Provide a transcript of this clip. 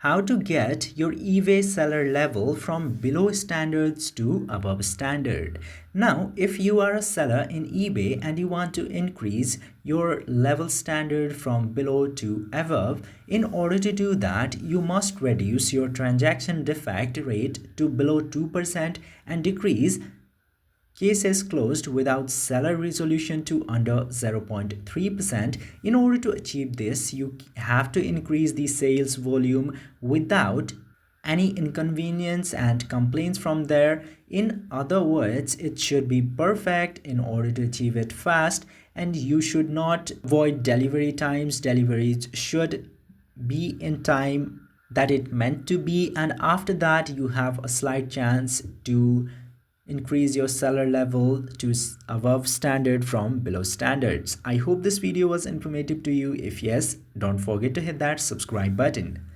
How to get your eBay seller level from below standards to above standard. Now, if you are a seller in eBay and you want to increase your level standard from below to above, in order to do that, you must reduce your transaction defect rate to below 2% and decrease cases closed without seller resolution to under 0.3%. In order to achieve this, you have to increase the sales volume without any inconvenience and complaints from there. In other words, it should be perfect in order to achieve it fast, and you should not avoid delivery times. Deliveries should be in time that it meant to be, and after that you have a slight chance to increase your seller level to above standard from below standards. I hope this video was informative to you. If yes, don't forget to hit that subscribe button.